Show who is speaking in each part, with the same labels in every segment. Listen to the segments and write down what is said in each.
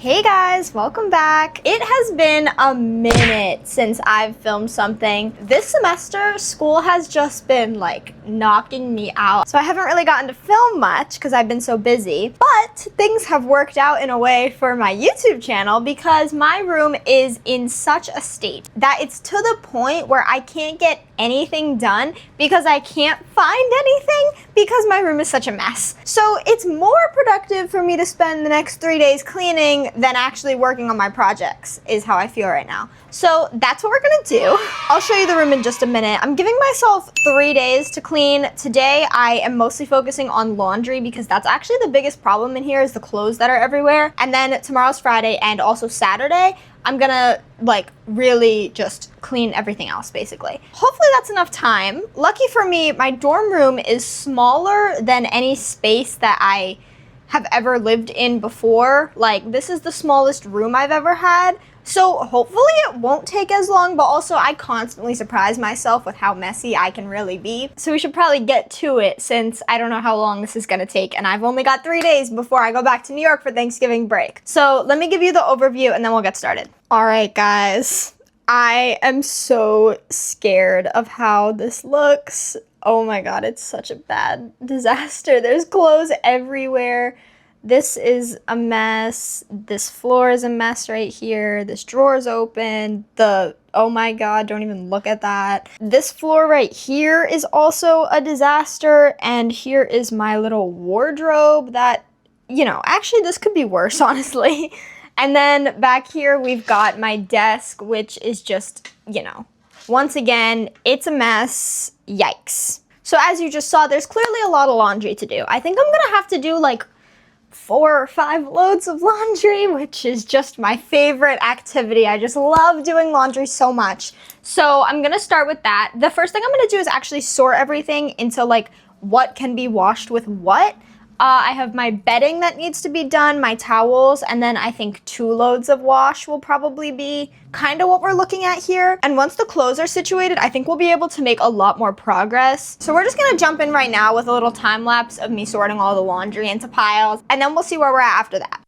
Speaker 1: Hey guys, welcome back. It has been a minute since I've filmed something. This semester, school has just been like knocking me out. So I haven't really gotten to film much because I've been so busy, but things have worked out in a way for my YouTube channel because my room is in such a state that it's to the point where I can't get anything done because I can't find anything because my room is such a mess. So it's more productive for me to spend the next 3 days cleaning than actually working on my projects is how I feel right now. So that's what we're gonna do. I'll show you the room in just a minute. I'm giving myself 3 days to clean. Today I am mostly focusing on laundry because that's actually the biggest problem in here is the clothes that are everywhere. And then tomorrow's Friday and also Saturday, I'm gonna like really just clean everything else basically. Hopefully that's enough time. Lucky for me, my dorm room is smaller than any space that I have ever lived in before. Like this is the smallest room I've ever had. So hopefully it won't take as long, but also I constantly surprise myself with how messy I can really be. So we should probably get to it since I don't know how long this is gonna take and I've only got 3 days before I go back to New York for Thanksgiving break. So let me give you the overview and then we'll get started. All right, guys, I am so scared of how this looks. Oh my God, it's such a bad disaster. There's clothes everywhere. This is a mess. This floor is a mess right here. This drawer is open. Oh my God, don't even look at that. This floor right here is also a disaster. And here is my little wardrobe that, you know, actually this could be worse, honestly. And then back here, we've got my desk, which is just, you know, once again, it's a mess. Yikes. So as you just saw, there's clearly a lot of laundry to do. I think I'm gonna have to do like 4 or 5 loads of laundry, which is just my favorite activity. I just love doing laundry so much. So I'm gonna start with that. The first thing I'm gonna do is actually sort everything into like what can be washed with what. I have my bedding that needs to be done, my towels, and then I think 2 loads of wash will probably be kind of what we're looking at here. And once the clothes are situated, I think we'll be able to make a lot more progress. So we're just gonna jump in right now with a little time lapse of me sorting all the laundry into piles, and then we'll see where we're at after that.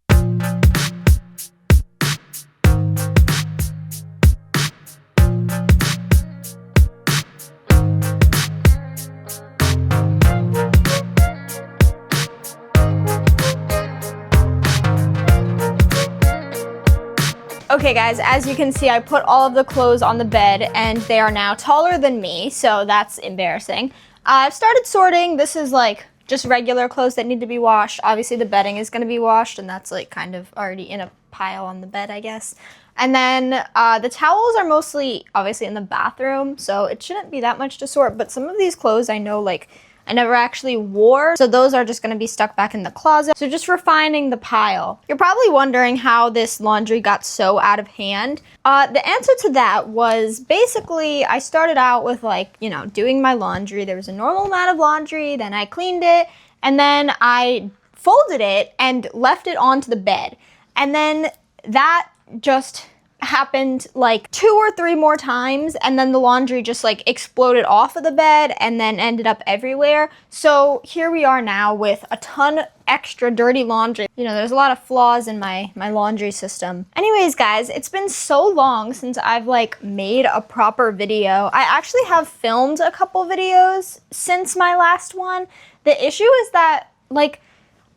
Speaker 1: Okay guys, as you can see, I put all of the clothes on the bed and they are now taller than me, so that's embarrassing. I've started sorting. This is like just regular clothes that need to be washed. Obviously the bedding is gonna be washed and that's like kind of already in a pile on the bed, I guess. And then the towels are mostly obviously in the bathroom, so it shouldn't be that much to sort, but some of these clothes I know like I never actually wore, so those are just gonna be stuck back in the closet. So just refining the pile. You're probably wondering how this laundry got so out of hand. The answer to that was basically I started out with like, you know, doing my laundry. There was a normal amount of laundry, then I cleaned it, and then I folded it and left it onto the bed. And then that just happened like 2 or 3 more times, and then the laundry just like exploded off of the bed and then ended up everywhere. So here we are now with a ton of extra dirty laundry. You know, there's a lot of flaws in my laundry system. Anyways, guys, it's been so long since I've like made a proper video. I actually have filmed a couple videos since my last one. The issue is that like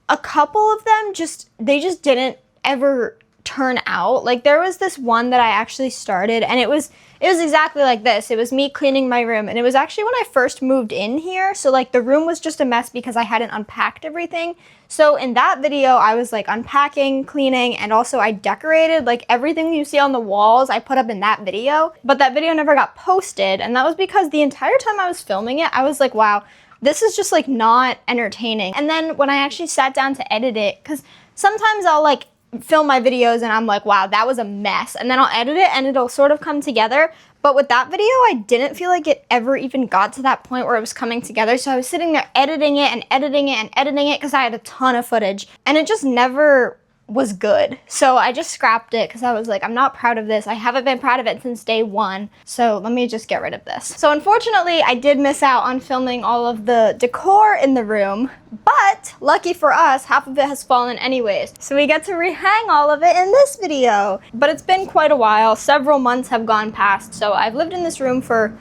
Speaker 1: a couple of them they just didn't ever turn out. Like there was this one that I actually started and it was exactly like this. It was me cleaning my room, and it was actually when I first moved in here. So like the room was just a mess because I hadn't unpacked everything. So in that video I was like unpacking, cleaning, and also I decorated. Like everything you see on the walls I put up in that video, but that video never got posted, and that was because the entire time I was filming it I was like, wow, this is just like not entertaining. And then when I actually sat down to edit it, because sometimes I'll like film my videos and I'm like, wow, that was a mess, and then I'll edit it and it'll sort of come together. But with that video, I didn't feel like it ever even got to that point where it was coming together. So I was sitting there editing it and editing it and editing it because I had a ton of footage, and it just never was good. So I just scrapped it because I was like, I'm not proud of this. I haven't been proud of it since day one. So let me just get rid of this. So unfortunately, I did miss out on filming all of the decor in the room, but lucky for us, half of it has fallen anyways. So we get to rehang all of it in this video. But it's been quite a while. Several months have gone past. So I've lived in this room for,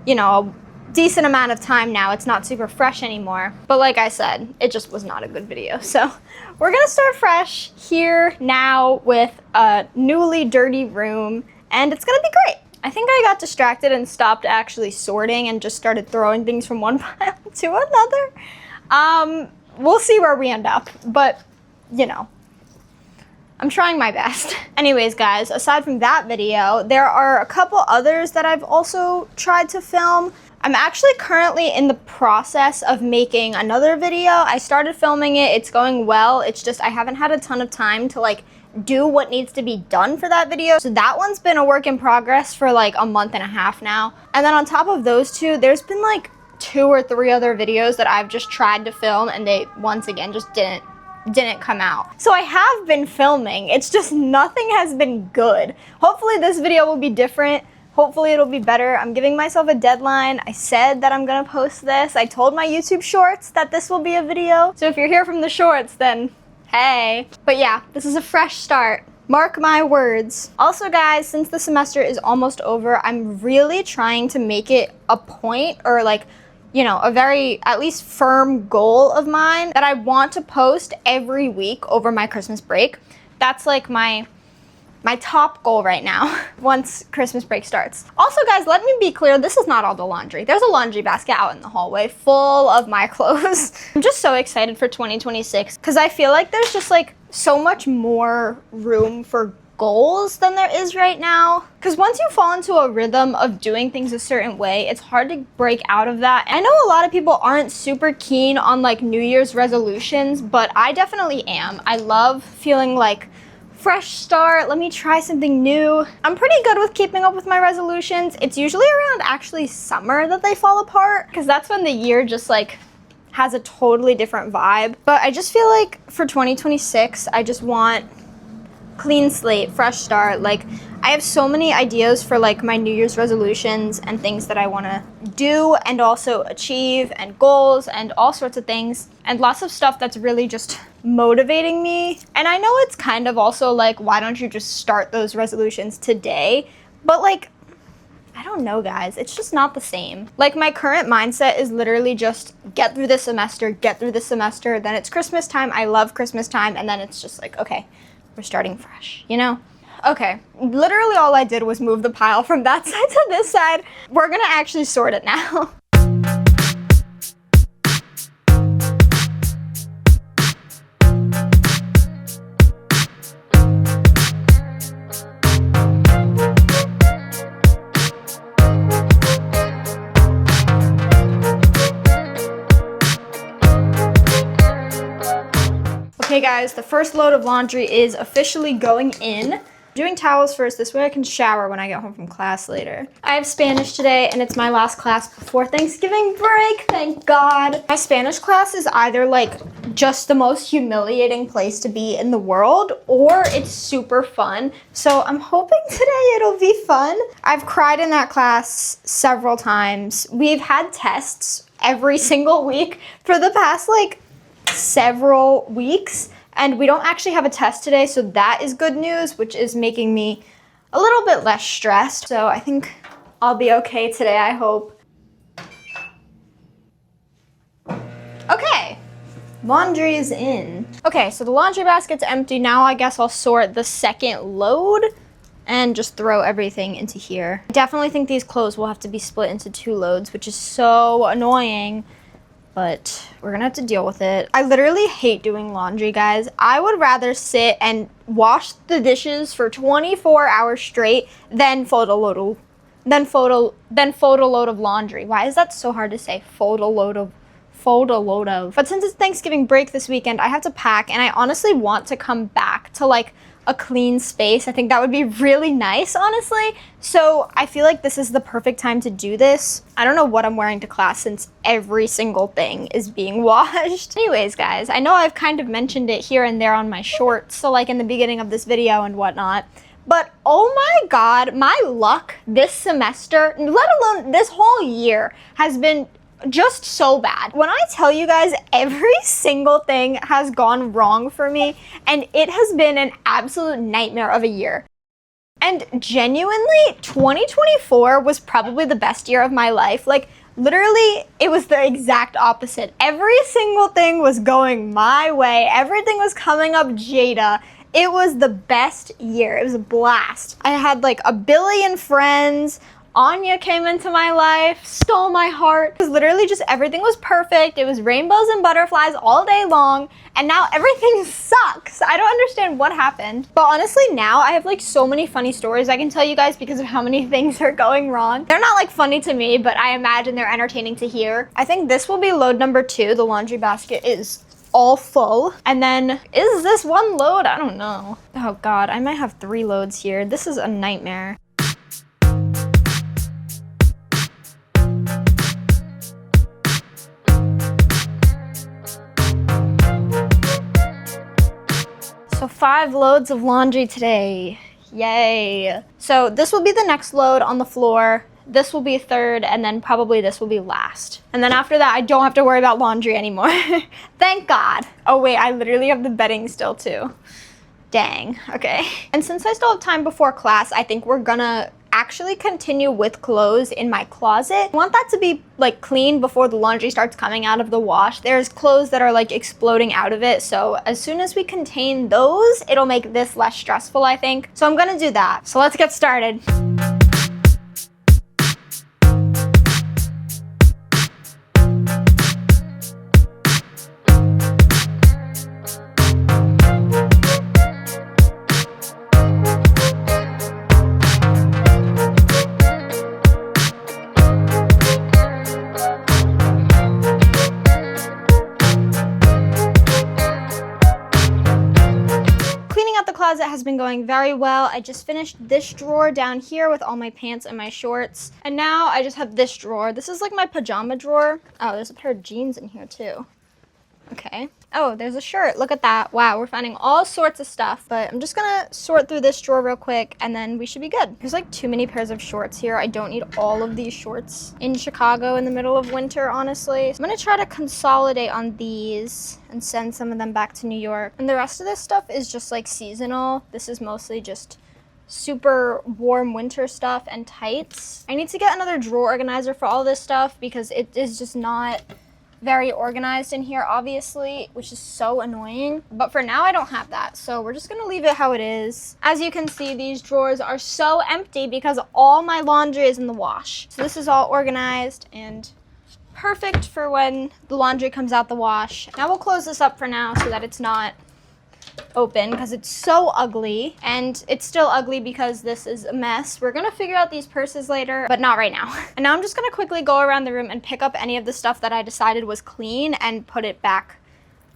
Speaker 1: you know, decent amount of time now. It's not super fresh anymore, but like I said, it just was not a good video. So we're gonna start fresh here now with a newly dirty room, and it's gonna be great. I think I got distracted and stopped actually sorting and just started throwing things from one pile to another. We'll see where we end up, but you know, I'm trying my best. Anyways, guys, aside from that video, there are a couple others that I've also tried to film. I'm actually currently in the process of making another video. I started filming it, it's going well. It's just I haven't had a ton of time to like do what needs to be done for that video. So that one's been a work in progress for like a month and a half now. And then on top of those two, there's been like 2 or 3 other videos that I've just tried to film and they once again just didn't come out. So I have been filming, it's just nothing has been good. Hopefully this video will be different. Hopefully it'll be better. I'm giving myself a deadline. I said that I'm gonna post this. I told my YouTube shorts that this will be a video. So if you're here from the shorts, then hey. But yeah, this is a fresh start. Mark my words. Also guys, since the semester is almost over, I'm really trying to make it a point or like, you know, a very at least firm goal of mine that I want to post every week over my Christmas break. That's like my top goal right now once Christmas break starts. Also guys, let me be clear, this is not all the laundry. There's a laundry basket out in the hallway full of my clothes. I'm just so excited for 2026 because I feel like there's just like so much more room for goals than there is right now. Because once you fall into a rhythm of doing things a certain way, it's hard to break out of that. I know a lot of people aren't super keen on like New Year's resolutions, but I definitely am. I love feeling like fresh start, let me try something new. I'm pretty good with keeping up with my resolutions. It's usually around actually summer that they fall apart because that's when the year just like has a totally different vibe. But I just feel like for 2026, I just want clean slate, fresh start. Like I have so many ideas for like my New Year's resolutions and things that I want to do and also achieve and goals and all sorts of things and lots of stuff that's really just motivating me. And I know it's kind of also like, why don't you just start those resolutions today? But like, I don't know guys, it's just not the same. Like my current mindset is literally just get through this semester, then it's Christmas time, I love Christmas time, and then it's just like, okay, we're starting fresh, you know? Okay, literally all I did was move the pile from that side to this side. We're gonna actually sort it now. Okay guys, the first load of laundry is officially going in. Doing towels first, this way I can shower when I get home from class later. I have Spanish today and it's my last class before Thanksgiving break, thank God. My Spanish class is either like just the most humiliating place to be in the world or it's super fun. So I'm hoping today it'll be fun. I've cried in that class several times. We've had tests every single week for the past like several weeks. And we don't actually have a test today, so that is good news, which is making me a little bit less stressed. So I think I'll be okay today, I hope. Okay, laundry is in. Okay, so the laundry basket's empty. Now I guess I'll sort the second load and just throw everything into here. I definitely think these clothes will have to be split into 2 loads, which is so annoying. But we're gonna have to deal with it. I literally hate doing laundry, guys. I would rather sit and wash the dishes for 24 hours straight than fold a load of laundry. Why is that so hard to say? Fold a load of. But since it's Thanksgiving break this weekend, I have to pack, and I honestly want to come back to like a clean space. I think that would be really nice, honestly. So I feel like this is the perfect time to do this. I don't know what I'm wearing to class since every single thing is being washed. Anyways, guys, I know I've kind of mentioned it here and there on my shorts, so like in the beginning of this video and whatnot, but oh my God, my luck this semester, let alone this whole year, has been just so bad. When I tell you guys, every single thing has gone wrong for me, and it has been an absolute nightmare of a year. And genuinely, 2024 was probably the best year of my life. Like, literally, it was the exact opposite. Every single thing was going my way. Everything was coming up Jada. It was the best year. It was a blast. I had like a billion friends. Anya came into my life, stole my heart. It was literally just everything was perfect. It was rainbows and butterflies all day long, and now everything sucks. I don't understand what happened. But honestly, now I have like so many funny stories I can tell you guys because of how many things are going wrong. They're not like funny to me, but I imagine they're entertaining to hear. I think this will be load number 2. The laundry basket is all full. And then, is this one load? I don't know. Oh God, I might have 3 loads here. This is a nightmare. So 5 loads of laundry today. Yay. So this will be the next load on the floor. This will be 3rd, and then probably this will be last. And then after that, I don't have to worry about laundry anymore. Thank God. Oh wait, I literally have the bedding still too. Dang, okay. And since I still have time before class, I think we're gonna actually continue with clothes in my closet. I want that to be like clean before the laundry starts coming out of the wash. There's clothes that are like exploding out of it, so as soon as we contain those, it'll make this less stressful, I think. So I'm gonna do that. So let's get started. Closet has been going very well. I just finished this drawer down here with all my pants and my shorts. And now I just have this drawer. This is like my pajama drawer. Oh, there's a pair of jeans in here too. Okay. Oh, there's a shirt. Look at that. Wow, we're finding all sorts of stuff. But I'm just gonna sort through this drawer real quick and then we should be good. There's like too many pairs of shorts here. I don't need all of these shorts in Chicago in the middle of winter, honestly. So I'm gonna try to consolidate on these and send some of them back to New York. And the rest of this stuff is just like seasonal. This is mostly just super warm winter stuff and tights. I need to get another drawer organizer for all this stuff because it is just not very organized in here, obviously, which is so annoying. But for now, I don't have that, so we're just gonna leave it how it is. As you can see, these drawers are so empty because all my laundry is in the wash. So this is all organized and perfect for when the laundry comes out the wash. Now we'll close this up for now so that it's not open because it's so ugly, and it's still ugly because this is a mess. We're gonna figure out these purses later, but not right now. And now I'm just gonna quickly go around the room and pick up any of the stuff that I decided was clean and put it back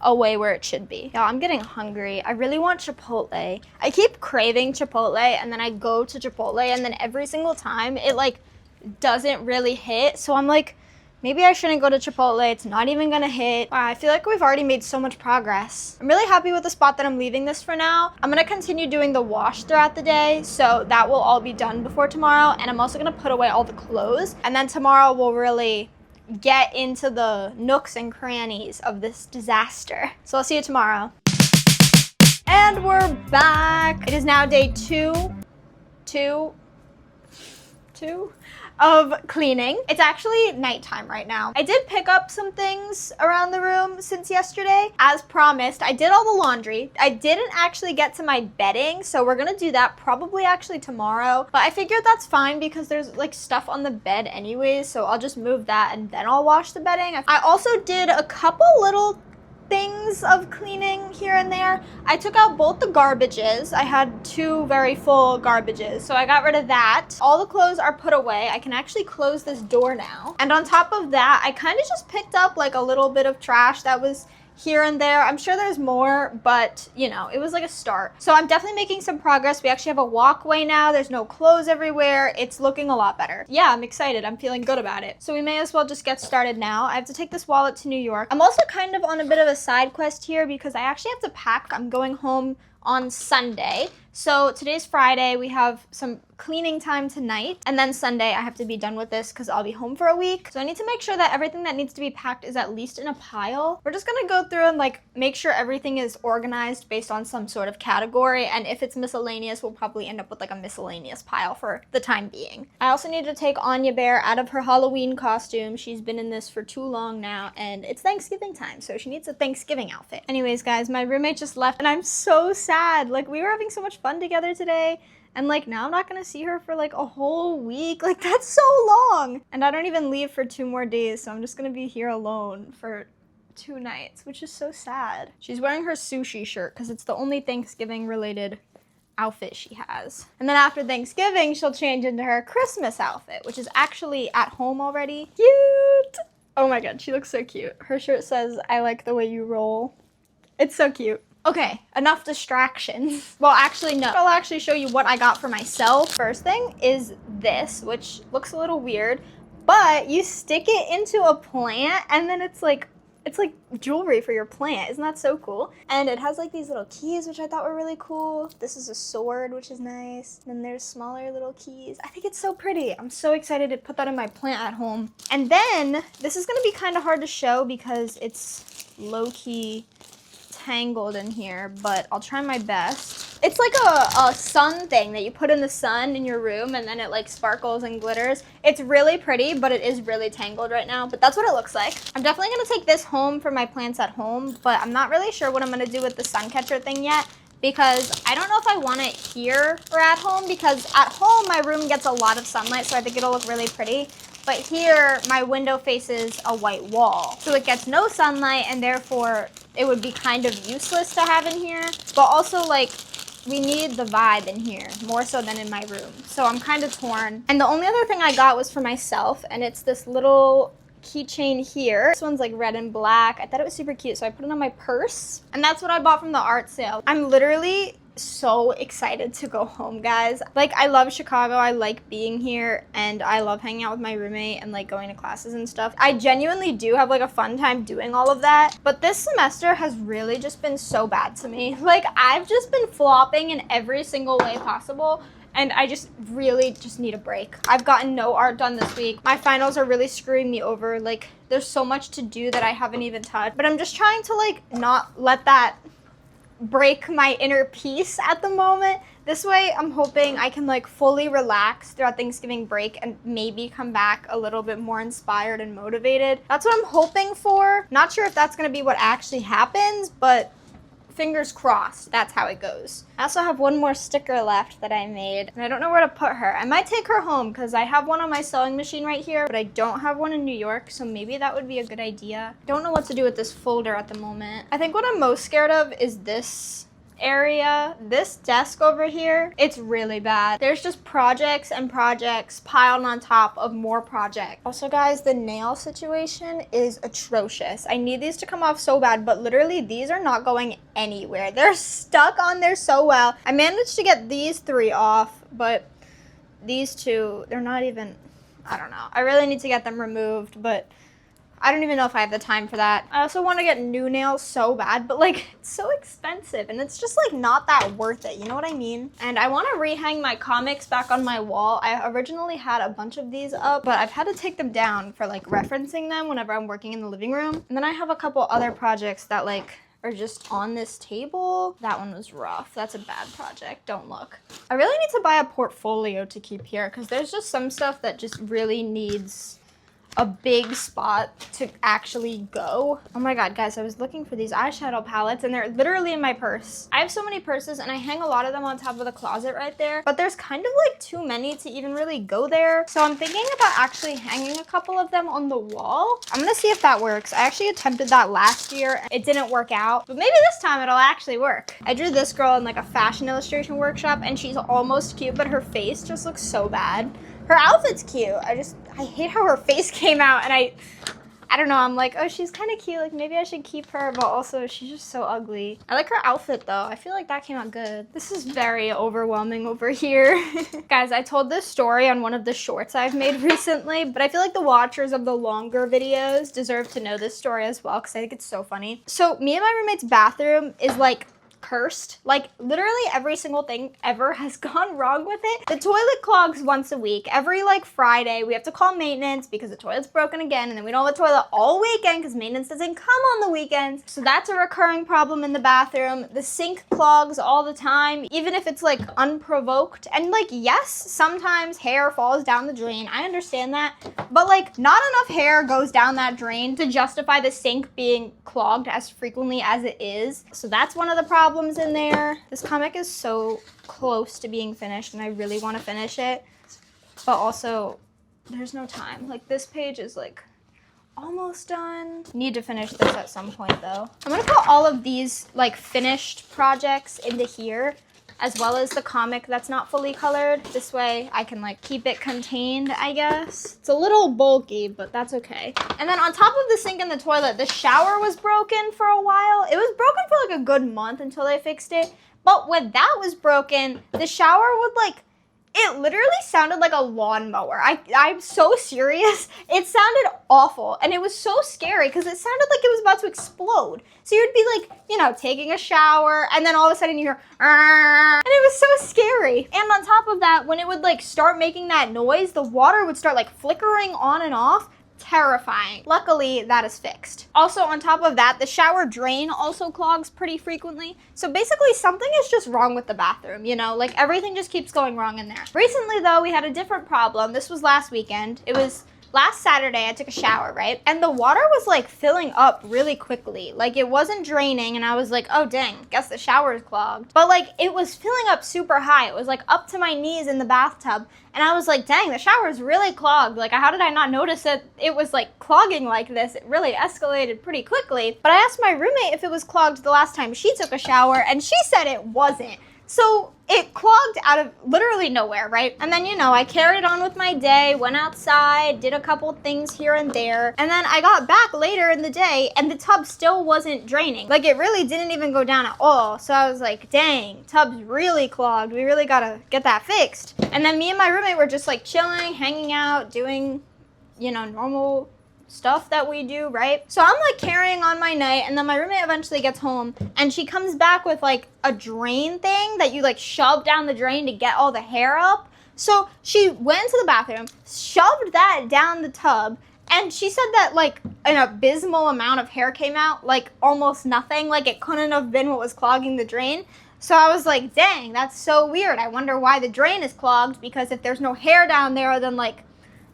Speaker 1: away where it should be. Y'all, I'm getting hungry. I really want Chipotle. I keep craving Chipotle, and then I go to Chipotle, and then every single time it like doesn't really hit. So I'm like, maybe I shouldn't go to Chipotle. It's not even gonna hit. Wow, I feel like we've already made so much progress. I'm really happy with the spot that I'm leaving this for now. I'm gonna continue doing the wash throughout the day, so that will all be done before tomorrow. And I'm also gonna put away all the clothes. And then tomorrow we'll really get into the nooks and crannies of this disaster. So I'll see you tomorrow. And we're back. It is now day two of cleaning. It's actually nighttime right now. I did pick up some things around the room since yesterday. As promised, I did all the laundry. I didn't actually get to my bedding, so we're gonna do that probably actually tomorrow. But I figured that's fine because there's like stuff on the bed anyways, so I'll just move that and then I'll wash the bedding. I also did a couple little things of cleaning here and there. I took out both the garbages. I had 2 very full garbages, so I got rid of that. All the clothes are put away. I can actually close this door now. And on top of that, I kind of just picked up like a little bit of trash that was here and there. I'm sure there's more, but you know, it was like a start. So I'm definitely making some progress. We actually have a walkway now. There's no clothes everywhere. It's looking a lot better. Yeah, I'm excited. I'm feeling good about it. So we may as well just get started now. I have to take this wallet to New York. I'm also kind of on a bit of a side quest here because I actually have to pack. I'm going home on Sunday. So today's Friday, we have some cleaning time tonight, and then Sunday I have to be done with this because I'll be home for a week. So I need to make sure that everything that needs to be packed is at least in a pile. We're just gonna go through and like make sure everything is organized based on some sort of category, and if it's miscellaneous, we'll probably end up with like a miscellaneous pile for the time being. I also need to take Anya Bear out of her Halloween costume. She's been in this for too long now, and it's Thanksgiving time, so she needs a Thanksgiving outfit. Anyways, guys, my roommate just left, and I'm so sad. Like, we were having so much fun together today, and like now I'm not gonna see her for like a whole week. Like, that's so long. And I don't even leave for 2 more days, so I'm just gonna be here alone for 2 nights, which is so sad. She's wearing her sushi shirt because it's the only Thanksgiving related outfit she has. And then after Thanksgiving, she'll change into her Christmas outfit, which is actually at home already. Cute. Oh my god, she looks so cute. Her shirt says, "I like the way you roll." It's so cute. Okay, enough distractions. Well, actually, no. I'll actually show you what I got for myself. First thing is this, which looks a little weird, but you stick it into a plant and then it's like jewelry for your plant. Isn't that so cool? And it has like these little keys, which I thought were really cool. This is a sword, which is nice. And then there's smaller little keys. I think it's so pretty. I'm so excited to put that in my plant at home. And then this is gonna be kind of hard to show because it's low-key tangled in here, but I'll try my best. It's like a sun thing that you put in the sun in your room, and then it like sparkles and glitters. It's really pretty, but it is really tangled right now, but that's what it looks like. I'm definitely gonna take this home for my plants at home, but I'm not really sure what I'm gonna do with the sun catcher thing yet, because I don't know if I want it here or at home, because at home my room gets a lot of sunlight, so I think it'll look really pretty. But here, my window faces a white wall, so it gets no sunlight, and therefore it would be kind of useless to have in here. But also, like, we need the vibe in here, more so than in my room. So I'm kind of torn. And the only other thing I got was for myself, and it's this little keychain here. This one's like red and black. I thought it was super cute, so I put it on my purse. And that's what I bought from the art sale. I'm literally so excited to go home, guys. Like, I love Chicago. I like being here, and I love hanging out with my roommate and like going to classes and stuff. I genuinely do have like a fun time doing all of that, but this semester has really just been so bad to me. Like, I've just been flopping in every single way possible, and I just really just need a break. I've gotten no art done this week. My finals are really screwing me over. Like, there's so much to do that I haven't even touched, but I'm just trying to like not let that break my inner peace at the moment. This way, I'm hoping I can like fully relax throughout Thanksgiving break and maybe come back a little bit more inspired and motivated. That's what I'm hoping for. Not sure if that's gonna be what actually happens, but fingers crossed, that's how it goes. I also have one more sticker left that I made, and I don't know where to put her. I might take her home because I have one on my sewing machine right here, but I don't have one in New York, so maybe that would be a good idea. Don't know what to do with this folder at the moment. I think what I'm most scared of is this area. This desk over here, it's really bad. There's just projects and projects piled on top of more projects. Also, guys, the nail situation is atrocious. I need these to come off so bad, but literally these are not going anywhere. They're stuck on there so well. I managed to get these 3 off, but these 2, they're not even, I don't know. I really need to get them removed, but I don't even know if I have the time for that. I also want to get new nails so bad, but like, it's so expensive and it's just like not that worth it, you know what I mean? And I want to rehang my comics back on my wall. I originally had a bunch of these up, but I've had to take them down for like referencing them whenever I'm working in the living room. And then I have a couple other projects that like are just on this table. That one was rough. That's a bad project. Don't look. I really need to buy a portfolio to keep here because there's just some stuff that just really needs a big spot to actually go. Oh my god, guys, I was looking for these eyeshadow palettes and they're literally in my purse. I have so many purses and I hang a lot of them on top of the closet right there, but there's kind of like too many to even really go there. So I'm thinking about actually hanging a couple of them on the wall. I'm gonna see if that works. I actually attempted that last year and it didn't work out, but maybe this time it'll actually work. I drew this girl in like a fashion illustration workshop and she's almost cute, but her face just looks so bad. Her outfit's cute. I hate how her face came out, and I I don't know, I'm like, oh, she's kind of cute. Like, maybe I should keep her, but also she's just so ugly. I like her outfit, though. I feel like that came out good. This is very overwhelming over here. Guys, I told this story on one of the shorts I've made recently, but I feel like the watchers of the longer videos deserve to know this story as well, because I think it's so funny. So me and my roommate's bathroom is like cursed. Like, literally every single thing ever has gone wrong with it. The toilet clogs once a week. Every like Friday we have to call maintenance because the toilet's broken again, and then we don't have a toilet all weekend because maintenance doesn't come on the weekends. So that's a recurring problem in the bathroom. The sink clogs all the time, even if it's like unprovoked. And like, yes, sometimes hair falls down the drain. I understand that, but like, not enough hair goes down that drain to justify the sink being clogged as frequently as it is. So that's one of the problems in there. This comic is so close to being finished and I really want to finish it, but also there's no time. Like, this page is like almost done. Need to finish this at some point though. I'm gonna put all of these like finished projects into here, as well as the comic that's not fully colored. This way I can like keep it contained, I guess. It's a little bulky, but that's okay. And then on top of the sink and the toilet, the shower was broken for a while. It was broken for like a good month until they fixed it. But when that was broken, the shower would like, it literally sounded like a lawnmower. I'm so serious. It sounded awful. And it was so scary because it sounded like it was about to explode. So you'd be like, you know, taking a shower, and then all of a sudden you hear, and it was so scary. And on top of that, when it would like start making that noise, the water would start like flickering on and off. Terrifying. Luckily, that is fixed. Also, on top of that, the shower drain also clogs pretty frequently. So basically, something is just wrong with the bathroom, you know? Like, everything just keeps going wrong in there. Recently, though, we had a different problem. This was last weekend. It was last Saturday. I took a shower, right? And the water was, like, filling up really quickly. Like, it wasn't draining, and I was like, oh, dang, guess the shower is clogged. But, like, it was filling up super high. It was, like, up to my knees in the bathtub. And I was like, dang, the shower is really clogged. Like, how did I not notice that it was like clogging like this? It really escalated pretty quickly. But I asked my roommate if it was clogged the last time she took a shower, and she said it wasn't. So it clogged out of literally nowhere, right? And then, you know, I carried on with my day, went outside, did a couple things here and there. And then I got back later in the day and the tub still wasn't draining. Like, it really didn't even go down at all. So I was like, dang, tub's really clogged. We really gotta get that fixed. And then me and my roommate were just like chilling, hanging out, doing, you know, normal stuff that we do, right? So I'm like carrying on my night, and then my roommate eventually gets home and she comes back with like a drain thing that you like shove down the drain to get all the hair up. So she went to the bathroom, shoved that down the tub, and she said that like an abysmal amount of hair came out, like almost nothing. Like, it couldn't have been what was clogging the drain. So I was like, dang, that's so weird. I wonder why the drain is clogged, because if there's no hair down there, then like,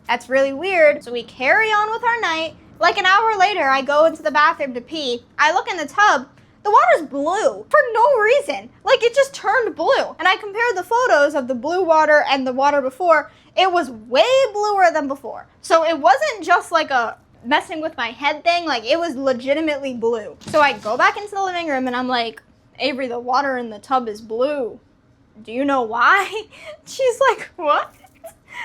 Speaker 1: that's really weird. So we carry on with our night. Like, an hour later, I go into the bathroom to pee. I look in the tub. The water's blue for no reason. Like, it just turned blue. And I compared the photos of the blue water and the water before. It was way bluer than before. So it wasn't just like a messing with my head thing. Like, it was legitimately blue. So I go back into the living room and I'm like, Avery, the water in the tub is blue. Do you know why? She's like, what?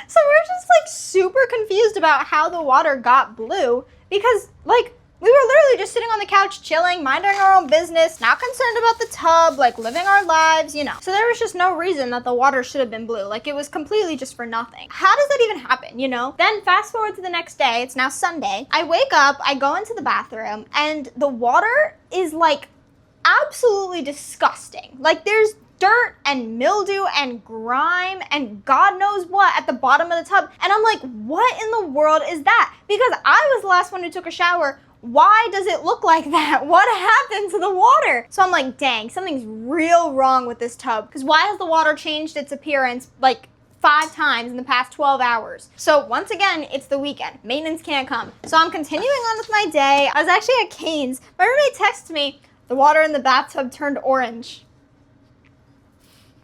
Speaker 1: So we're just like super confused about how the water got blue, because like, we were literally just sitting on the couch chilling, minding our own business, not concerned about the tub, like living our lives, you know. So there was just no reason that the water should have been blue. Like, it was completely just for nothing. How does that even happen, you know? Then fast forward to the next day, it's now Sunday. I wake up, I go into the bathroom, and the water is like absolutely disgusting. Like, there's dirt and mildew and grime and God knows what at the bottom of the tub. And I'm like, what in the world is that? Because I was the last one who took a shower. Why does it look like that? What happened to the water? So I'm like, dang, something's real wrong with this tub. Because why has the water changed its appearance like 5 times in the past 12 hours? So once again, it's the weekend. Maintenance can't come. So I'm continuing on with my day. I was actually at Cane's. My roommate texts me, the water in the bathtub turned orange.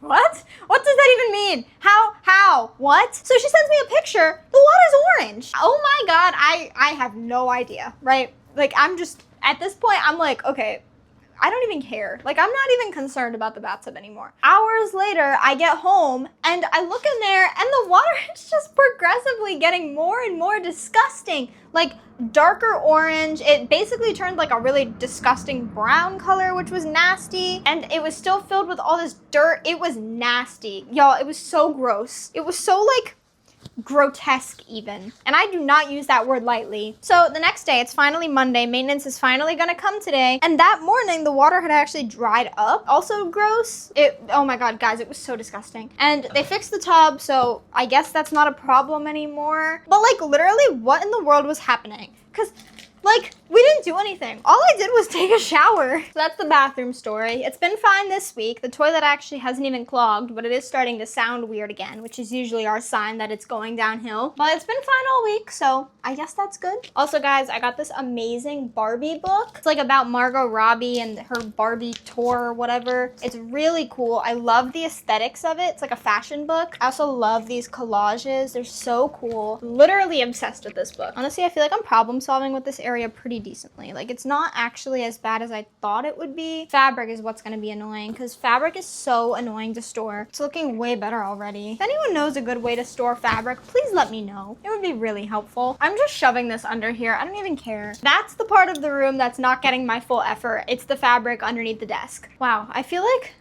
Speaker 1: What? What does that even mean? How? What? So she sends me a picture. The water's orange. Oh my God, I have no idea, right? Like, I'm just, at this point, I'm like, okay, I don't even care. Like, I'm not even concerned about the bathtub anymore. Hours later, I get home and I look in there and the water is just progressively getting more and more disgusting. Like, darker orange. It basically turned like a really disgusting brown color, which was nasty. And it was still filled with all this dirt. It was nasty. Y'all, it was so gross. It was so like grotesque even. And I do not use that word lightly. So the next day, it's finally Monday. Maintenance is finally gonna come today. And that morning, the water had actually dried up. Also gross. Oh my God, guys, it was so disgusting. And they fixed the tub, so I guess that's not a problem anymore. But like literally, what in the world was happening? Because like, we didn't do anything. All I did was take a shower. So that's the bathroom story. It's been fine this week. The toilet actually hasn't even clogged, but it is starting to sound weird again, which is usually our sign that it's going downhill. But it's been fine all week, so I guess that's good. Also, guys, I got this amazing Barbie book. It's like about Margot Robbie and her Barbie tour or whatever. It's really cool. I love the aesthetics of it. It's like a fashion book. I also love these collages. They're so cool. Literally obsessed with this book. Honestly, I feel like I'm problem solving with this area pretty decently. Like, it's not actually as bad as I thought it would be. Fabric is what's gonna be annoying because fabric is so annoying to store. It's looking way better already. If anyone knows a good way to store fabric, please let me know. It would be really helpful. I'm just shoving this under here. I don't even care. That's the part of the room that's not getting my full effort. It's the fabric underneath the desk. Wow, I feel like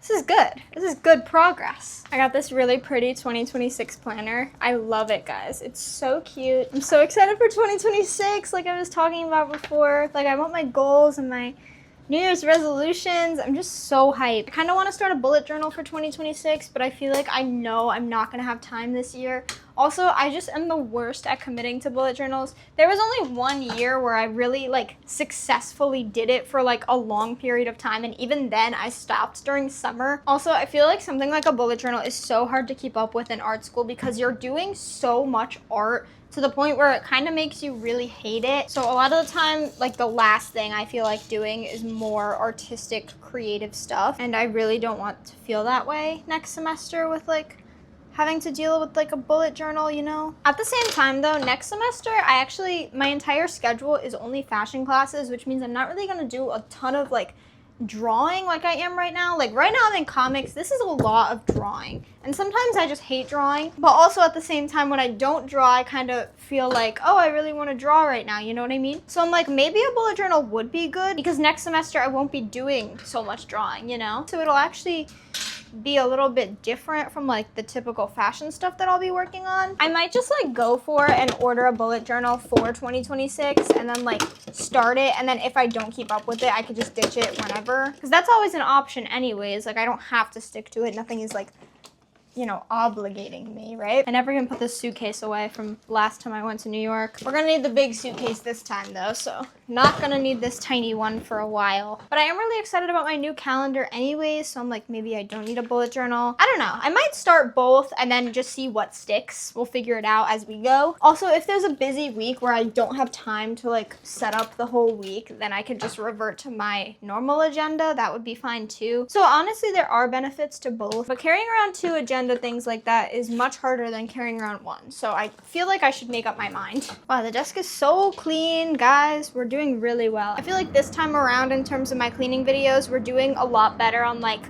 Speaker 1: this is good. This is good progress. I got this really pretty 2026 planner. I love it, guys. It's so cute. I'm so excited for 2026, like I was talking about before. Like, I want my goals and my New Year's resolutions. I'm just so hyped. I kind of want to start a bullet journal for 2026, but I feel like I know I'm not going to have time this year. Also, I just am the worst at committing to bullet journals. There was only 1 year where I really like successfully did it for like a long period of time, and even then I stopped during summer. Also, I feel like something like a bullet journal is so hard to keep up with in art school because you're doing so much art to the point where it kind of makes you really hate it. So a lot of the time, like the last thing I feel like doing is more artistic, creative stuff. And I really don't want to feel that way next semester with like having to deal with like a bullet journal, you know? At the same time though, next semester, my entire schedule is only fashion classes, which means I'm not really gonna do a ton of like drawing like I am right now. Like right now I'm in comics. This is a lot of drawing. And sometimes I just hate drawing. But also at the same time, when I don't draw, I kind of feel like, oh, I really want to draw right now. You know what I mean? So I'm like, maybe a bullet journal would be good because next semester I won't be doing so much drawing, you know? So it'll actually be a little bit different from like the typical fashion stuff that I'll be working on. I might just like go for it and order a bullet journal for 2026 and then like start it, and then if I don't keep up with it, I could just ditch it whenever, because that's always an option anyways. Like, I don't have to stick to it. Nothing is like, you know, obligating me, right? I never even put this suitcase away from last time I went to New York. We're gonna need the big suitcase this time though, so not gonna need this tiny one for a while. But I am really excited about my new calendar anyways, so I'm like, maybe I don't need a bullet journal. I don't know. I might start both and then just see what sticks. We'll figure it out as we go. Also, if there's a busy week where I don't have time to like set up the whole week, then I could just revert to my normal agenda. That would be fine too. So honestly, there are benefits to both, but carrying around 2 agenda things like that is much harder than carrying around 1. So I feel like I should make up my mind. Wow, the desk is so clean, guys. We're doing really well. I feel like this time around, in terms of my cleaning videos, we're doing a lot better on like,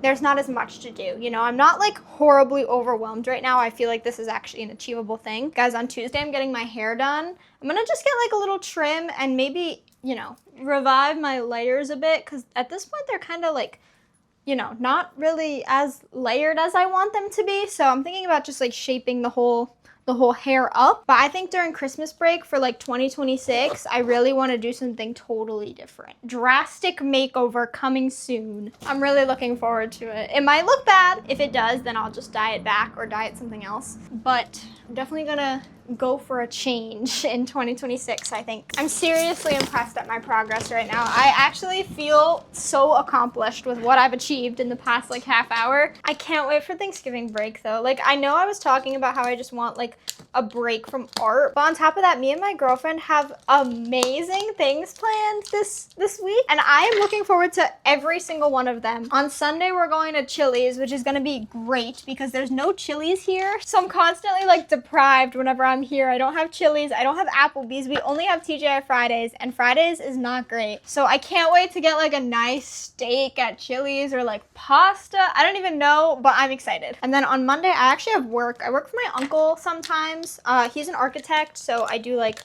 Speaker 1: there's not as much to do. You know, I'm not like horribly overwhelmed right now. I feel like this is actually an achievable thing. Guys, on Tuesday, I'm getting my hair done. I'm gonna just get like a little trim and maybe, you know, revive my layers a bit, because at this point they're kind of like, you know, not really as layered as I want them to be. So I'm thinking about just like shaping the whole hair up. But I think during Christmas break for like 2026, I really want to do something totally different. Drastic makeover coming soon. I'm really looking forward to it. It might look bad. If it does, then I'll just dye it back or dye it something else. But I'm definitely gonna go for a change in 2026, I think. I'm seriously impressed at my progress right now. I actually feel so accomplished with what I've achieved in the past like half hour. I can't wait for Thanksgiving break though. Like, I know I was talking about how I just want like a break from art, but on top of that, me and my girlfriend have amazing things planned this week, and I am looking forward to every single one of them. On Sunday, we're going to Chili's, which is gonna be great because there's no Chili's here, so I'm constantly like deprived whenever I'm I'm here. I don't have Chili's. I don't have Applebee's. We only have TGI Fridays, and Fridays is not great. So I can't wait to get like a nice steak at Chili's or like pasta. I don't even know, but I'm excited. And then on Monday, I actually have work. I work for my uncle sometimes. He's an architect, so I do like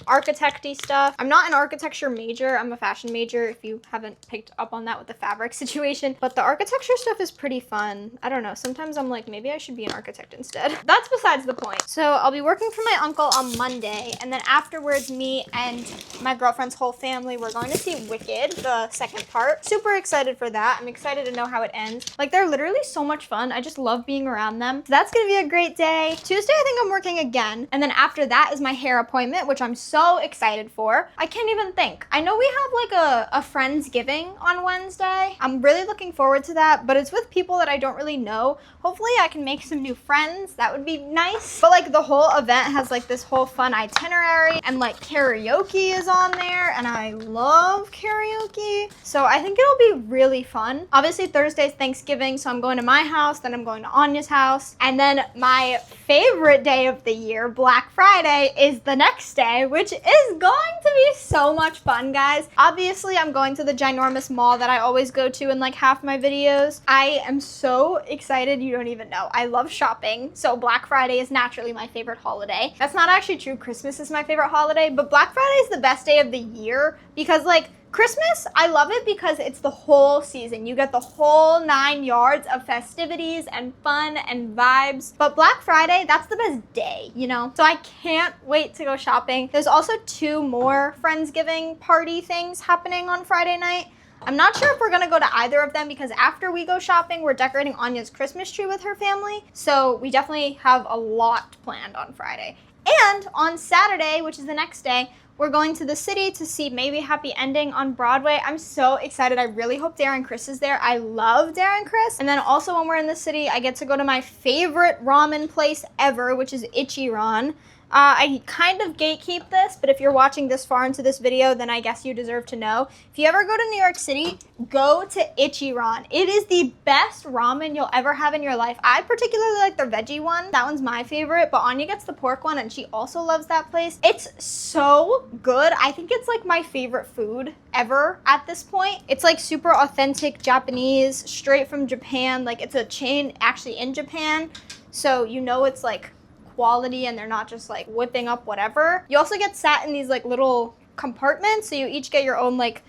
Speaker 1: architecty stuff. I'm not an architecture major. I'm a fashion major, if you haven't picked up on that with the fabric situation. But the architecture stuff is pretty fun. I don't know. Sometimes I'm like, maybe I should be an architect instead. That's besides the point. So I'll be working for my uncle on Monday, and then afterwards, me and my girlfriend's whole family, we're going to see Wicked, the second part. Super excited for that. I'm excited to know how it ends. Like, they're literally so much fun. I just love being around them. So that's gonna be a great day. Tuesday, I think I'm working again. And then after that is my hair appointment, which I'm so excited for. I can't even think. I know we have like a Friendsgiving on Wednesday. I'm really looking forward to that, but it's with people that I don't really know. Hopefully I can make some new friends. That would be nice. But like the whole event has like this whole fun itinerary, and like karaoke is on there, and I love karaoke. So I think it'll be really fun. Obviously Thursday's Thanksgiving, so I'm going to my house, then I'm going to Anya's house. And then my favorite day of the year, Black Friday, is the next day, which is going to be so much fun, guys. Obviously, I'm going to the ginormous mall that I always go to in like half my videos. I am so excited, you don't even know. I love shopping, so Black Friday is naturally my favorite holiday. That's not actually true. Christmas is my favorite holiday, but Black Friday is the best day of the year because like Christmas, I love it because it's the whole season. You get the whole 9 yards of festivities and fun and vibes. But Black Friday, that's the best day, you know? So I can't wait to go shopping. There's also 2 more Friendsgiving party things happening on Friday night. I'm not sure if we're gonna go to either of them because after we go shopping, we're decorating Anya's Christmas tree with her family. So we definitely have a lot planned on Friday. And on Saturday, which is the next day, we're going to the city to see Maybe Happy Ending on Broadway. I'm so excited. I really hope Darren Criss is there. I love Darren Criss. And then also when we're in the city, I get to go to my favorite ramen place ever, which is Ichiran. I kind of gatekeep this, but if you're watching this far into this video, then I guess you deserve to know. If you ever go to New York City, go to Ichiran. It is the best ramen you'll ever have in your life. I particularly like the veggie one. That one's my favorite, but Anya gets the pork one, and she also loves that place. It's so good. I think it's like my favorite food ever at this point. It's like super authentic Japanese, straight from Japan. Like it's a chain actually in Japan, so you know it's like quality and they're not just like whipping up whatever. You also get sat in these like little compartments, so you each get your own like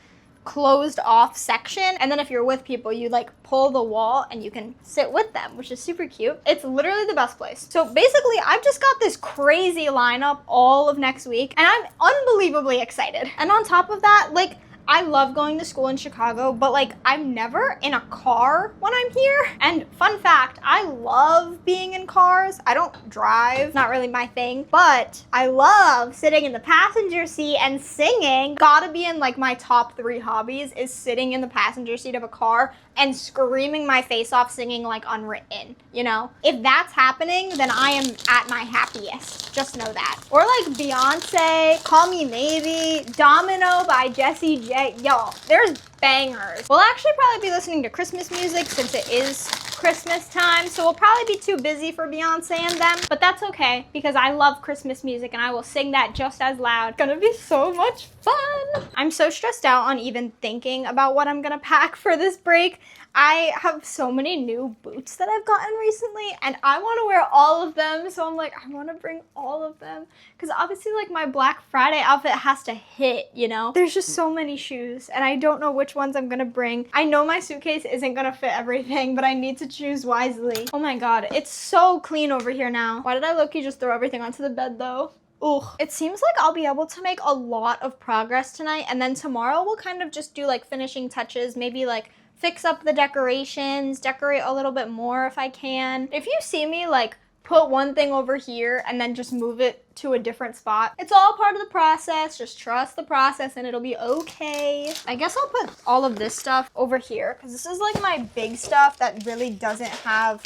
Speaker 1: closed off section, and then if you're with people, you like pull the wall and you can sit with them, which is super cute. It's literally the best place. So basically I've just got this crazy lineup all of next week and I'm unbelievably excited. And on top of that, like I love going to school in Chicago, but like I'm never in a car when I'm here. And fun fact, I love being in cars. I don't drive, not really my thing, but I love sitting in the passenger seat and singing. Gotta be in like my top 3 hobbies is sitting in the passenger seat of a car and screaming my face off singing like Unwritten, you know? If that's happening, then I am at my happiest. Just know that. Or like Beyonce, Call Me Maybe, Domino by Jessie J. Yo, there's bangers. We'll actually probably be listening to Christmas music since it is Christmas time, so we'll probably be too busy for Beyonce and them, but that's okay because I love Christmas music and I will sing that just as loud. It's gonna be so much fun. I'm so stressed out on even thinking about what I'm gonna pack for this break. I have so many new boots that I've gotten recently and I want to wear all of them, so I'm like, I want to bring all of them because obviously like my Black Friday outfit has to hit, you know? There's just so many shoes and I don't know which ones I'm gonna bring. I know my suitcase isn't gonna fit everything, but I need to choose wisely. Oh my god, it's so clean over here now. Why did I low-key just throw everything onto the bed though? Ugh. It seems like I'll be able to make a lot of progress tonight, and then tomorrow we'll kind of just do like finishing touches, maybe like fix up the decorations, decorate a little bit more if I can. If you see me like put one thing over here and then just move it to a different spot, it's all part of the process. Just trust the process and it'll be okay. I guess I'll put all of this stuff over here because this is like my big stuff that really doesn't have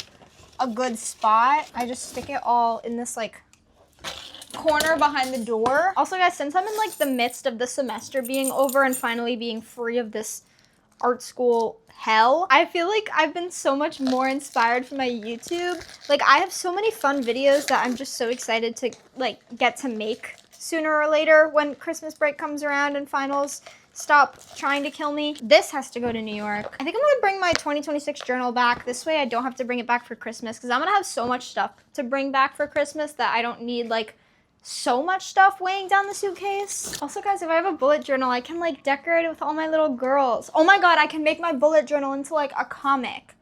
Speaker 1: a good spot. I just stick it all in this like corner behind the door. Also guys, since I'm in like the midst of the semester being over and finally being free of this art school hell. I feel like I've been so much more inspired from my YouTube. Like, I have so many fun videos that I'm just so excited to like get to make sooner or later when Christmas break comes around and finals stop trying to kill me. This has to go to New York. I think I'm gonna bring my 2026 journal back. This way I don't have to bring it back for Christmas, because I'm gonna have so much stuff to bring back for Christmas that I don't need like so much stuff weighing down the suitcase. Also, guys, if I have a bullet journal, I can like decorate it with all my little girls. Oh my god, I can make my bullet journal into like a comic.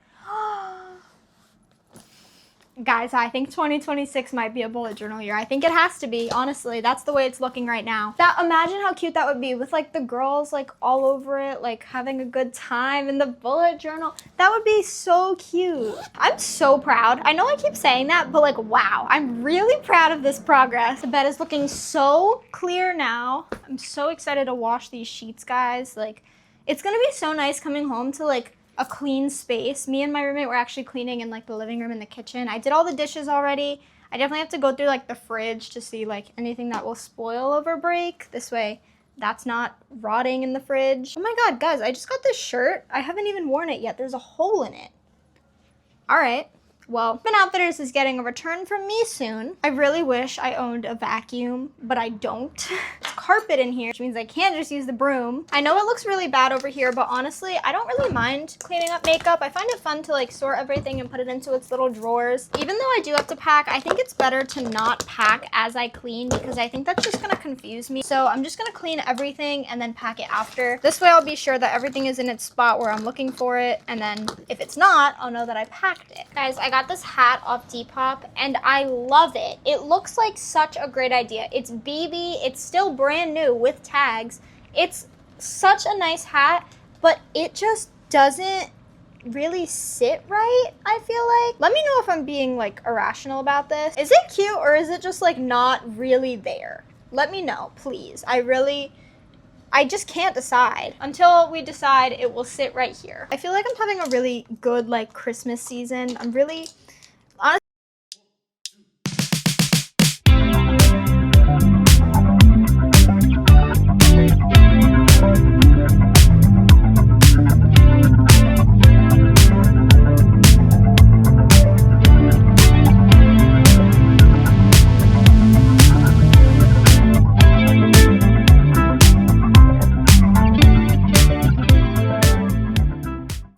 Speaker 1: Guys, I think 2026 might be a bullet journal year. I think it has to be, honestly. That's the way it's looking right now. Imagine how cute that would be with like the girls like all over it, like having a good time in the bullet journal. That would be so cute. I'm so proud. I know I keep saying that, but like, wow, I'm really proud of this progress. The bed is looking so clear now. I'm so excited to wash these sheets, guys. Like, it's gonna be so nice coming home to like a clean space. Me and my roommate were actually cleaning in like the living room and the kitchen. I did all the dishes already. I definitely have to go through like the fridge to see like anything that will spoil over break. This way that's not rotting in the fridge. Oh my god, guys, I just got this shirt. I haven't even worn it yet. There's a hole in it. All right. Well, Urban Outfitters is getting a return from me soon. I really wish I owned a vacuum, but I don't. There's carpet in here, which means I can't just use the broom. I know it looks really bad over here, but honestly, I don't really mind cleaning up makeup. I find it fun to like sort everything and put it into its little drawers. Even though I do have to pack, I think it's better to not pack as I clean, because I think that's just gonna confuse me. So I'm just gonna clean everything and then pack it after. This way I'll be sure that everything is in its spot where I'm looking for it. And then if it's not, I'll know that I packed it. Guys, I got this hat off Depop and I love it. It looks like such a great idea. It's BB, it's still brand new with tags. It's such a nice hat, but it just doesn't really sit right, I feel like. Let me know if I'm being like irrational about this. Is it cute or is it just like not really there? Let me know, please. I just can't decide. Until we decide, it will sit right here. I feel like I'm having a really good like Christmas season. I'm really, honestly,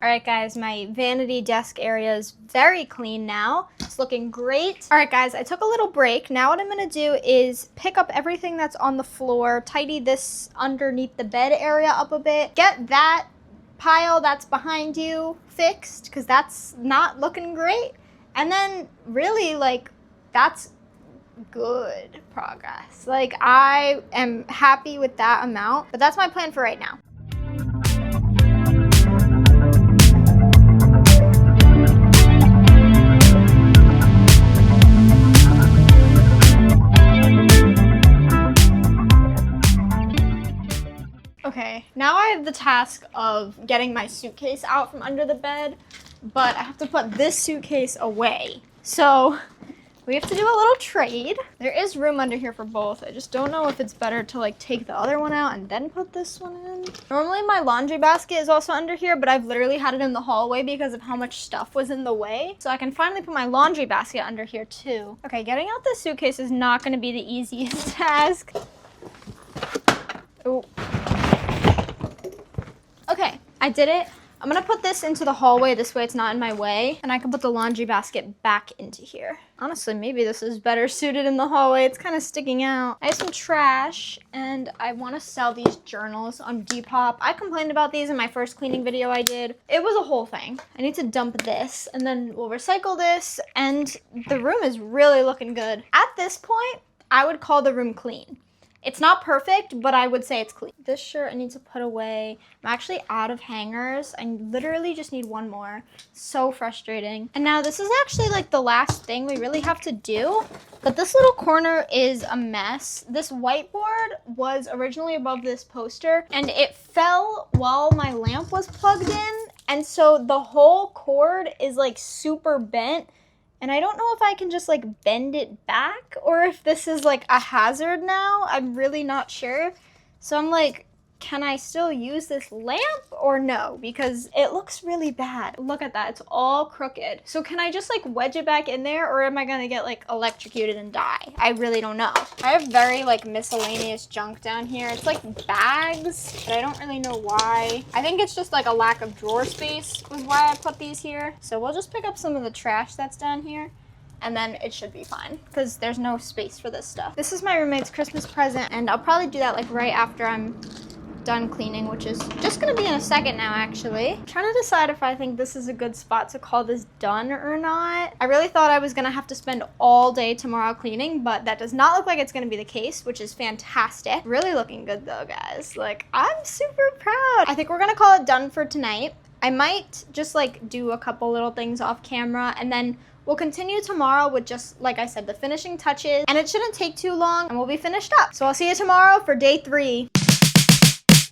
Speaker 1: all right, guys, my vanity desk area is very clean now. It's looking great. All right, guys, I took a little break. Now what I'm gonna do is pick up everything that's on the floor, tidy this underneath the bed area up a bit, get that pile that's behind you fixed, because that's not looking great. And then really, like, that's good progress. Like, I am happy with that amount, but that's my plan for right now. Okay, now I have the task of getting my suitcase out from under the bed, but I have to put this suitcase away. So we have to do a little trade. There is room under here for both. I just don't know if it's better to like take the other one out and then put this one in. Normally my laundry basket is also under here, but I've literally had it in the hallway because of how much stuff was in the way. So I can finally put my laundry basket under here too. Okay, getting out this suitcase is not gonna be the easiest task. Oh. Okay, I did it. I'm gonna put this into the hallway, this way it's not in my way, and I can put the laundry basket back into here. Honestly, maybe this is better suited in the hallway. It's kind of sticking out. I have some trash, and I want to sell these journals on Depop. I complained about these in my first cleaning video I did. It was a whole thing. I need to dump this, and then we'll recycle this, and the room is really looking good. At this point, I would call the room clean. It's not perfect, but I would say it's clean. This shirt I need to put away. I'm actually out of hangers. I literally just need one more. So frustrating. And now this is actually like the last thing we really have to do, but this little corner is a mess. This whiteboard was originally above this poster and it fell while my lamp was plugged in. And so the whole cord is like super bent. And I don't know if I can just like bend it back or if this is like a hazard now. I'm really not sure. So I'm like can I still use this lamp or no? Because it looks really bad. Look at that, it's all crooked. So can I just like wedge it back in there, or am I gonna get like electrocuted and die? I really don't know. I have very like miscellaneous junk down here. It's like bags, but I don't really know why. I think it's just like a lack of drawer space was why I put these here. So we'll just pick up some of the trash that's down here, and then it should be fine because there's no space for this stuff. This is my roommate's Christmas present, and I'll probably do that like right after I'm done cleaning, which is just gonna be in a second now actually. I'm trying to decide if I think this is a good spot to call this done or not. I really thought I was gonna have to spend all day tomorrow cleaning, but that does not look like it's gonna be the case, which is fantastic. Really looking good though, guys. Like, I'm super proud. I think we're gonna call it done for tonight. I might just like do a couple little things off camera, and then we'll continue tomorrow with just, like I said, the finishing touches, and it shouldn't take too long and we'll be finished up. So I'll see you tomorrow for day 3.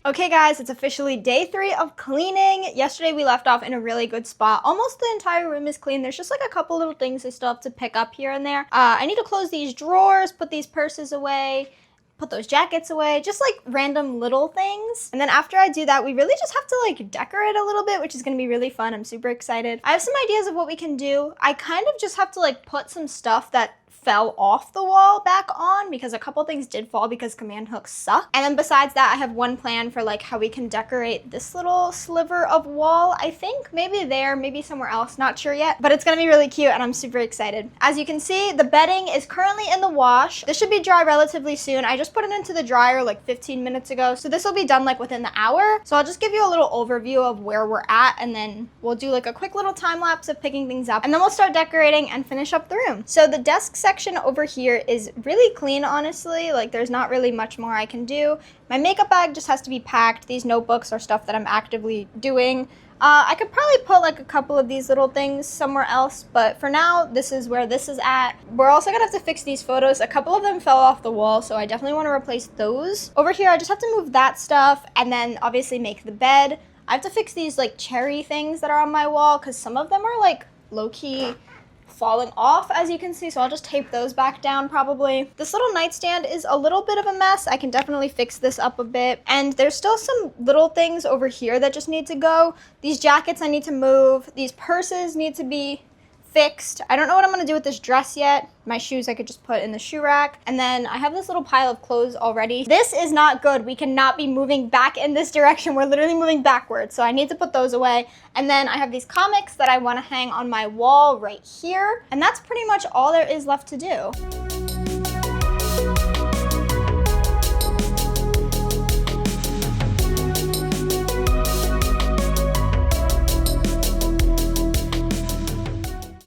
Speaker 1: Okay guys, it's officially day 3 of cleaning. Yesterday we left off in a really good spot. Almost the entire room is clean. There's just like a couple little things I still have to pick up here and there. I need to close these drawers, put these purses away, put those jackets away, just like random little things. And then after I do that, we really just have to like decorate a little bit, which is gonna be really fun. I'm super excited. I have some ideas of what we can do. I kind of just have to like put some stuff that fell off the wall back on, because a couple things did fall because command hooks suck. And then besides that, I have one plan for like how we can decorate this little sliver of wall. I think maybe there, maybe somewhere else, not sure yet, but it's gonna be really cute and I'm super excited. As you can see, the bedding is currently in the wash. This should be dry relatively soon. I just put it into the dryer like 15 minutes ago, so this will be done like within the hour. So I'll just give you a little overview of where we're at, and then we'll do like a quick little time lapse of picking things up, and then we'll start decorating and finish up the room. So the desk section over here is really clean, honestly. Like, there's not really much more I can do. My makeup bag just has to be packed. These notebooks are stuff that I'm actively doing. I could probably put like a couple of these little things somewhere else, but for now, this is where this is at. We're also gonna have to fix these photos. A couple of them fell off the wall, so I definitely want to replace those. Over here, I just have to move that stuff and then obviously make the bed. I have to fix these like cherry things that are on my wall because some of them are like low-key falling off, as you can see, so I'll just tape those back down probably. This little nightstand is a little bit of a mess. I can definitely fix this up a bit, and there's still some little things over here that just need to go. These jackets I need to move. These purses need to be fixed. I don't know what I'm gonna do with this dress yet. My shoes I could just put in the shoe rack. And then I have this little pile of clothes already. This is not good. We cannot be moving back in this direction. We're literally moving backwards. So I need to put those away. And then I have these comics that I wanna hang on my wall right here. And that's pretty much all there is left to do.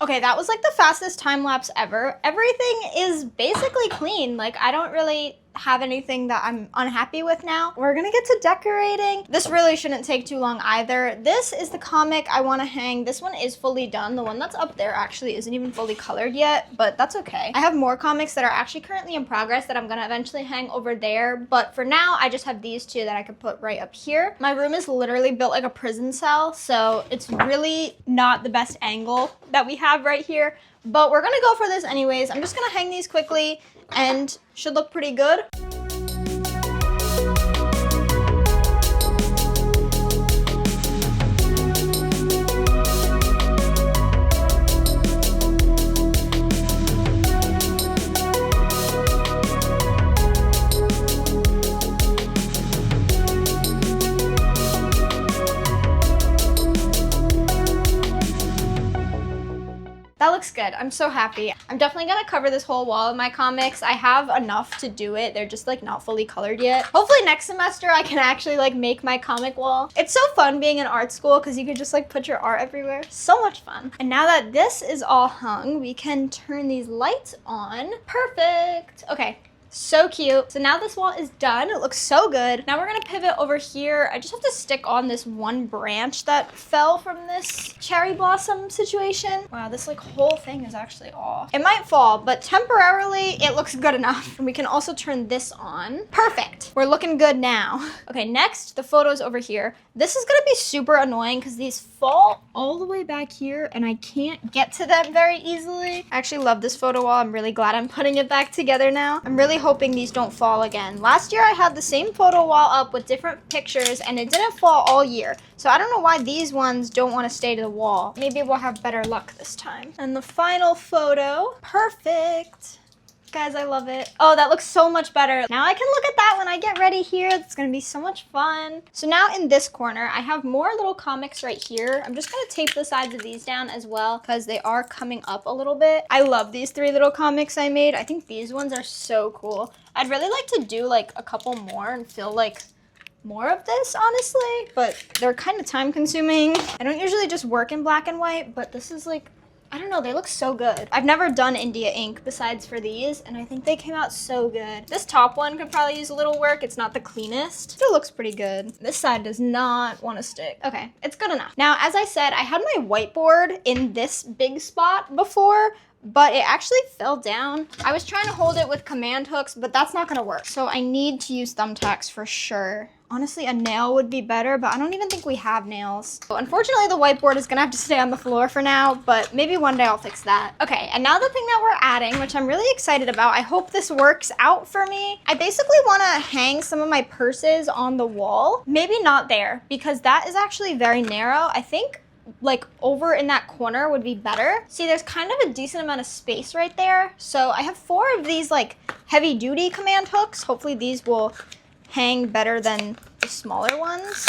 Speaker 1: Okay, that was like the fastest time lapse ever. Everything is basically clean. Like, I don't really have anything that I'm unhappy with now. We're gonna get to decorating. This really shouldn't take too long either. This is the comic I want to hang. This one is fully done. The one that's up there actually isn't even fully colored yet, but that's okay. I have more comics that are actually currently in progress that I'm gonna eventually hang over there, but for now I just have these two that I could put right up here. My room is literally built like a prison cell, so it's really not the best angle that we have right here, but we're gonna go for this anyways. I'm just gonna hang these quickly and should look pretty good. That looks good. I'm so happy. I'm definitely gonna cover this whole wall of my comics. I have enough to do it. They're just like not fully colored yet. Hopefully next semester I can actually like make my comic wall. It's so fun being in art school because you could just like put your art everywhere. So much fun. And now that this is all hung, we can turn these lights on. Perfect. Okay. So cute. So now this wall is done. It looks so good. Now we're gonna pivot over here. I just have to stick on this one branch that fell from this cherry blossom situation. Wow, this like whole thing is actually off. It might fall, but temporarily it looks good enough. And we can also turn this on. Perfect. We're looking good now. Okay, next, the photos over here. This is gonna be super annoying because these fall all the way back here and I can't get to them very easily. I actually love this photo wall. I'm really glad I'm putting it back together now. I'm really hoping these don't fall again. Last year I had the same photo wall up with different pictures and it didn't fall all year. So I don't know why these ones don't want to stay to the wall. Maybe we'll have better luck this time. And the final photo, perfect. Guys, I love it. Oh, that looks so much better. Now I can look at that when I get ready here. It's gonna be so much fun. So now in this corner, I have more little comics right here. I'm just gonna tape the sides of these down as well because they are coming up a little bit. I love these 3 little comics I made. I think these ones are so cool. I'd really like to do like a couple more and fill like more of this, honestly, but they're kind of time consuming. I don't usually just work in black and white, but this is like, I don't know, they look so good. I've never done India ink besides for these, and I think they came out so good. This top one could probably use a little work. It's not the cleanest. Still looks pretty good. This side does not want to stick. Okay, it's good enough. Now, as I said, I had my whiteboard in this big spot before, but it actually fell down. I was trying to hold it with command hooks, but that's not gonna work. So I need to use thumbtacks for sure. Honestly, a nail would be better, but I don't even think we have nails. So unfortunately, the whiteboard is gonna have to stay on the floor for now, but maybe one day I'll fix that. Okay, and now the thing that we're adding, which I'm really excited about, I hope this works out for me. I basically wanna hang some of my purses on the wall. Maybe not there, because that is actually very narrow. I think like over in that corner would be better. See, there's kind of a decent amount of space right there. So I have 4 of these like heavy duty command hooks. Hopefully these will hang better than the smaller ones.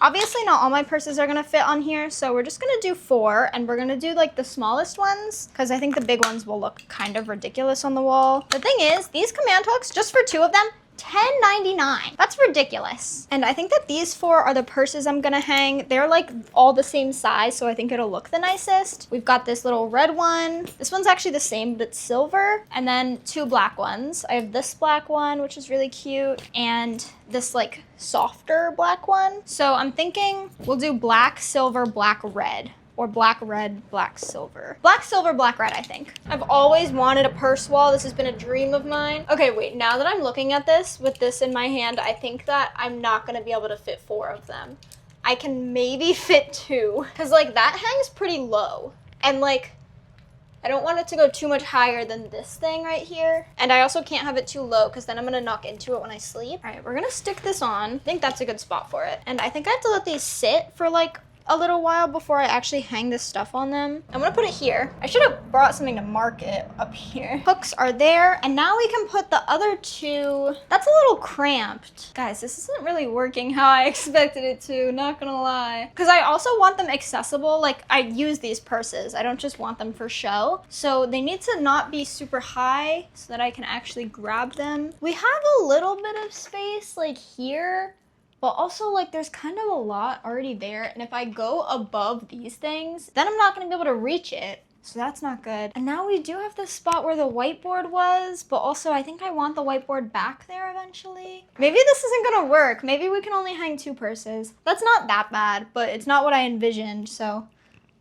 Speaker 1: Obviously not all my purses are gonna fit on here, so we're just gonna do 4 and we're gonna do like the smallest ones because I think the big ones will look kind of ridiculous on the wall. The thing is, these command hooks, just for 2 of them, $10.99. That's ridiculous. And I think that these 4 are the purses I'm gonna hang. They're like all the same size, so I think it'll look the nicest. We've got this little red one. This one's actually the same, but it's silver. And then 2 black ones. I have this black one, which is really cute, and this like softer black one. So I'm thinking we'll do black, silver, black, red. Or black, red, black, silver. Black, silver, black, red, I think. I've always wanted a purse wall. This has been a dream of mine. Okay, wait, now that I'm looking at this with this in my hand, I think that I'm not gonna be able to fit 4 of them. I can maybe fit 2. Cause like that hangs pretty low. And like, I don't want it to go too much higher than this thing right here. And I also can't have it too low because then I'm gonna knock into it when I sleep. All right, we're gonna stick this on. I think that's a good spot for it. And I think I have to let these sit for like a little while before I actually hang this stuff on them. I'm gonna put it here. I should have brought something to mark it up here. Hooks are there, and now we can put the other 2. That's a little cramped. Guys, this isn't really working how I expected it to, not gonna lie. Because I also want them accessible. Like, I use these purses. I don't just want them for show. So they need to not be super high so that I can actually grab them. We have a little bit of space like here, but also like there's kind of a lot already there. And if I go above these things, then I'm not gonna be able to reach it. So that's not good. And now we do have this spot where the whiteboard was, but also I think I want the whiteboard back there eventually. Maybe this isn't gonna work. Maybe we can only hang 2 purses. That's not that bad, but it's not what I envisioned, so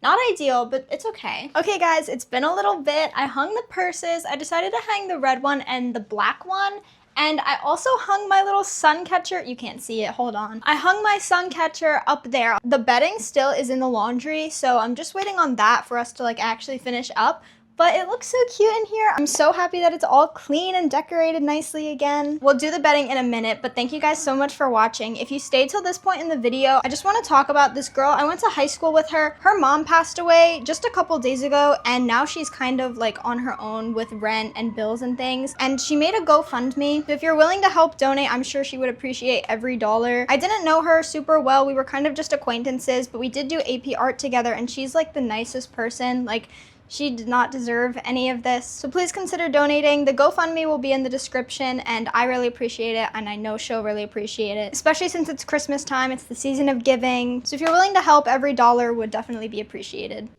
Speaker 1: not ideal, but it's okay. Okay guys, it's been a little bit. I hung the purses. I decided to hang the red one and the black one. And I also hung my little sun catcher. You can't see it, hold on. I hung my sun catcher up there. The bedding still is in the laundry, so I'm just waiting on that for us to like actually finish up. But it looks so cute in here. I'm so happy that it's all clean and decorated nicely again. We'll do the bedding in a minute, but thank you guys so much for watching. If you stayed till this point in the video, I just want to talk about this girl. I went to high school with her. Her mom passed away just a couple days ago, and now she's kind of like on her own with rent and bills and things. And she made a GoFundMe. So if you're willing to help donate, I'm sure she would appreciate every dollar. I didn't know her super well. We were kind of just acquaintances, but we did do AP art together, and she's like the nicest person. Like, she did not deserve any of this. So please consider donating. The GoFundMe will be in the description, and I really appreciate it, and I know she'll really appreciate it, especially since it's Christmas time. It's the season of giving. So if you're willing to help, every dollar would definitely be appreciated.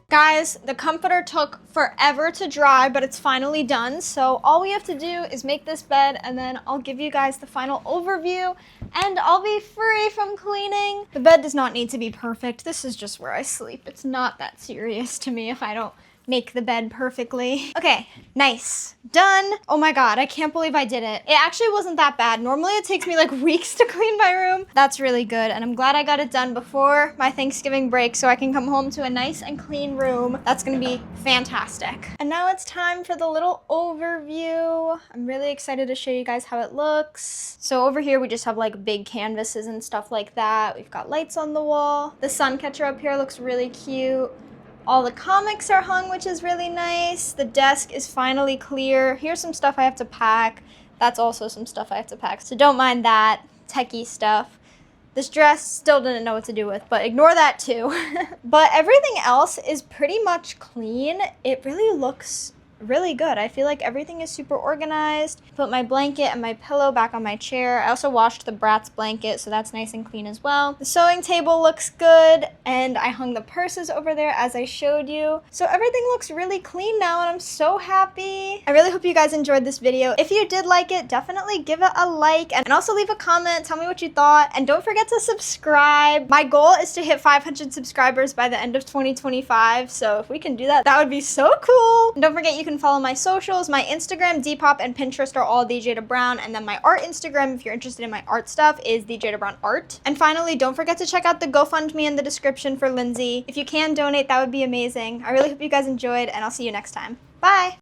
Speaker 1: Guys, the comforter took forever to dry, but it's finally done. So all we have to do is make this bed, and then I'll give you guys the final overview, and I'll be free from cleaning. The bed does not need to be perfect. This is just where I sleep. It's not that serious to me if I don't make the bed perfectly. Okay, nice. Done. Oh my God, I can't believe I did it. It actually wasn't that bad. Normally it takes me like weeks to clean my room. That's really good, and I'm glad I got it done before my Thanksgiving break so I can come home to a nice and clean room. That's gonna be fantastic. And now it's time for the little overview. I'm really excited to show you guys how it looks. So over here we just have like big canvases and stuff like that. We've got lights on the wall. The sun catcher up here looks really cute. All the comics are hung, which is really nice. The desk is finally clear. Here's some stuff I have to pack. That's also some stuff I have to pack, so don't mind that techie stuff. This dress still didn't know what to do with, but ignore that too. But everything else is pretty much clean. It really looks really good. I feel like everything is super organized. Put my blanket and my pillow back on my chair. I also washed the Bratz blanket, so that's nice and clean as well. The sewing table looks good, and I hung the purses over there as I showed you. So everything looks really clean now, and I'm so happy. I really hope you guys enjoyed this video. If you did like it, definitely give it a like, and also leave a comment. Tell me what you thought, and don't forget to subscribe. My goal is to hit 500 subscribers by the end of 2025, so if we can do that, that would be so cool. And don't forget, you can follow my socials. My Instagram, Depop, and Pinterest are all DJ to Brown, and then my art Instagram, if you're interested in my art stuff, is DJ to Brown Art. And finally, don't forget to check out the GoFundMe in the description for Lindsay. If you can donate, that would be amazing. I really hope you guys enjoyed, and I'll see you next time. Bye!